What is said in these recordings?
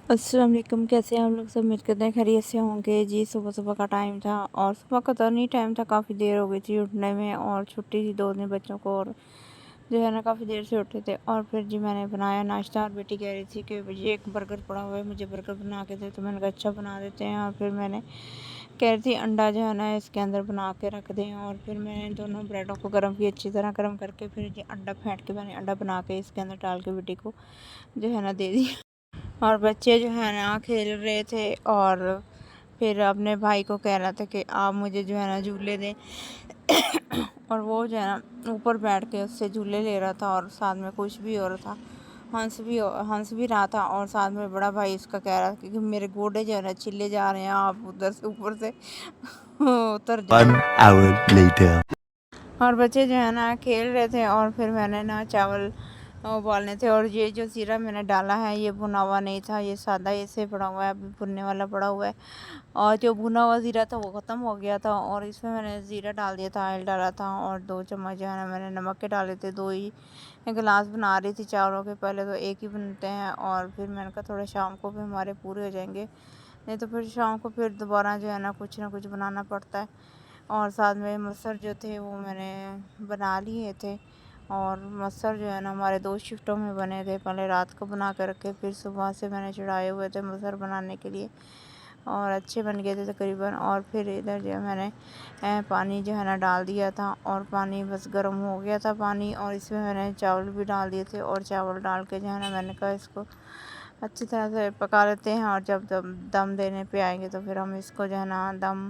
अस्सलाम वालेकुम। कैसे हैं आप लोग? सब उम्मीद करते हैं खैरियत से होंगे जी। सुबह सुबह का टाइम था और सुबह का तो नहीं टाइम था, काफ़ी देर हो गई थी उठने में और छुट्टी थी 2 दिन बच्चों को और जो है ना काफ़ी देर से उठे थे। और फिर जी मैंने बनाया नाश्ता और बेटी कह रही थी कि मुझे एक बर्गर पड़ा हुआ है, मुझे बर्गर बना के दे। तो मैंने कहा अच्छा बना देते हैं। और फिर मैंने कह रही थी अंडा जो है ना इसके अंदर बना के रख दें। और फिर मैंने दोनों ब्रेडों को गर्म किया, अच्छी तरह गर्म करके फिर जी अंडा फेंट के मैंने अंडा बना के इसके अंदर डाल के बेटी को जो है ना दे दिया। और बच्चे जो है ना खेल रहे थे और फिर अपने भाई को कह रहा था कि आप मुझे जो है ना झूले दें। और वो जो है ना ऊपर बैठ के उससे झूले ले रहा था और साथ में कुछ भी हो रहा था, हंस भी रहा था। और साथ में बड़ा भाई उसका कह रहा था कि मेरे गोडे जो है ना छिले जा रहे हैं, आप उधर से ऊपर से उतर जाए। 1 hour later. और बच्चे जो है ना खेल रहे थे और फिर मैंने ना चावल उबालने थे। और ये जो ज़ीरा मैंने डाला है ये भुना हुआ नहीं था, ये सादा ऐसे पड़ा हुआ है, अभी भुनने वाला पड़ा हुआ है। और जो भुना हुआ ज़ीरा था वो ख़त्म हो गया था और इसमें मैंने ज़ीरा डाल दिया था, ऑयल डाला था और 2 चम्मच जो है ना मैंने नमक के डाले थे। 2 ही गिलास बना रही थी चावलों के, पहले तो एक ही बनते हैं और फिर मैंने कहा थोड़ा शाम को भी हमारे पूरे हो जाएंगे, नहीं तो फिर शाम को फिर दोबारा जो है ना कुछ बनाना पड़ता है। और साथ में मसर जो थे वो मैंने बना लिए थे। और मसर जो है ना हमारे 2 शिफ्टों में बने थे, पहले रात को बना कर रखे, फिर सुबह से मैंने चढ़ाए हुए थे मसर बनाने के लिए और अच्छे बन गए थे तकरीबन। और फिर इधर जो है मैंने पानी जो है ना डाल दिया था और पानी बस गर्म हो गया था पानी, और इसमें मैंने चावल भी डाल दिए थे। और चावल डाल के जो है ना मैंने कहा इसको अच्छी तरह से पका लेते हैं और जब दम देने पे आएंगे तो फिर हम इसको जो है ना दम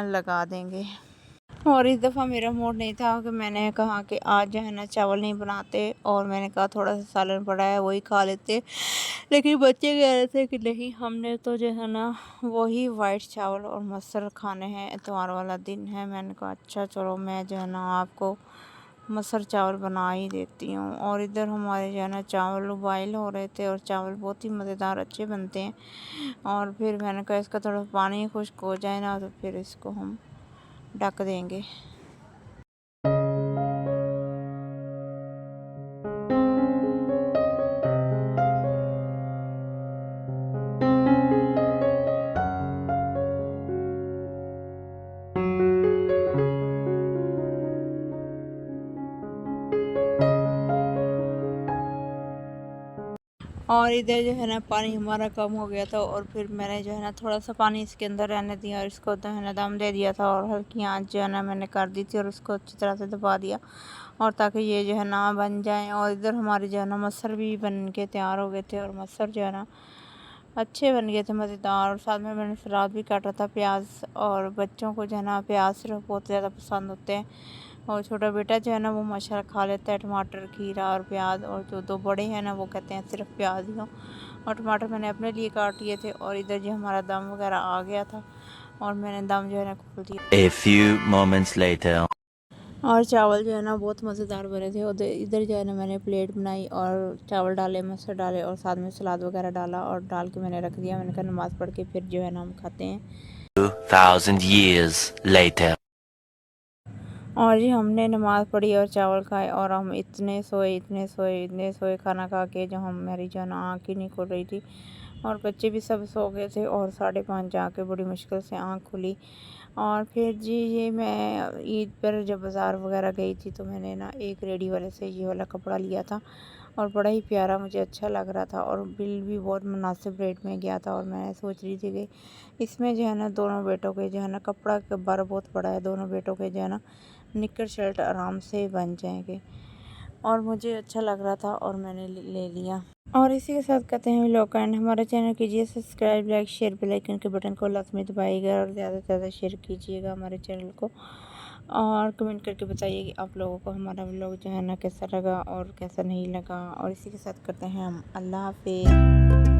लगा देंगे। और इस दफ़ा मेरा मूड नहीं था कि मैंने कहा कि आज जो है ना चावल नहीं बनाते, और मैंने कहा थोड़ा सा सालन पड़ा है वही खा लेते। लेकिन बच्चे कह रहे थे कि नहीं, हमने तो जो है ना वही वाइट चावल और मसर खाने हैं, इतवार वाला दिन है। मैंने कहा अच्छा चलो मैं जो है ना आपको मसर चावल बना ही देती हूँ। और इधर हमारे जो है ना चावल बॉयल हो रहे थे और चावल बहुत ही मज़ेदार अच्छे बनते हैं। और फिर मैंने कहा इसका थोड़ा पानी खुश्क हो जाए ना तो फिर इसको हम ढक देंगे। और इधर जो है ना पानी हमारा कम हो गया था और फिर मैंने जो है ना थोड़ा सा पानी इसके अंदर रहने दिया और इसको जो है ना दम दे दिया था। और हल्की आंच जो है ना मैंने कर दी थी और उसको अच्छी तरह से दबा दिया और ताकि ये जो है ना बन जाए। और इधर हमारे जो है ना मसर भी बन के तैयार हो गए थे और मसर जो है ना अच्छे बन गए थे, मज़ेदार। और साथ में मैंने सलाद भी काटा था, प्याज। और बच्चों को जो है ना प्याज सिर्फ बहुत ज़्यादा पसंद होते हैं और छोटा बेटा जो है ना वो माशाल्लाह खा लेता है टमाटर, खीरा और प्याज। और जो 2 बड़े हैं ना वो कहते हैं सिर्फ प्याज ही हो। और टमाटर मैंने अपने लिए काट लिए थे। और इधर जो हमारा दम वगैरह आ गया था और मैंने दम जो है ना खोल दिया। A few moments later. और चावल जो है ना बहुत मज़ेदार बने थे। उधर इधर जो है ना मैंने प्लेट बनाई और चावल डाले, मसर डाले और साथ में सलाद वगैरह डाला और डाल के मैंने रख दिया। मैंने कहा नमाज़ पढ़ के फिर जो है ना हम खाते हैं। 2,000 years later. और जी हमने नमाज़ पढ़ी और चावल खाए और हम इतने सोए खाना खा के, जो हमारी जो है ना आँख ही नहीं खुल रही थी। और बच्चे भी सब सो गए थे और 5:30 जाके बड़ी मुश्किल से आँख खुली। और फिर जी ये मैं ईद पर जब बाज़ार वगैरह गई थी तो मैंने ना एक रेडी वाले से ये वाला कपड़ा लिया था और बड़ा ही प्यारा मुझे अच्छा लग रहा था और बिल भी बहुत मुनासिब रेट में गया था। और मैं सोच रही थी कि इसमें जो है ना दोनों बेटों के जो है ना कपड़ा का बार बहुत बड़ा है, दोनों बेटों के जो है ना निकर शर्ट आराम से बन जाएंगे और मुझे अच्छा लग रहा था और मैंने ले लिया। और इसी के साथ कहते हैं लोग एंड हमारे चैनल कीजिए subscribe, like, share, bell icon के बटन को लाजमी दबाइएगा और ज़्यादा से ज़्यादा शेयर कीजिएगा हमारे चैनल को। और कमेंट करके बताइए कि आप लोगों को हमारा व्लॉग जो है ना कैसा लगा और कैसा नहीं लगा। और इसी के साथ करते हैं हम अल्लाह हाफिज़।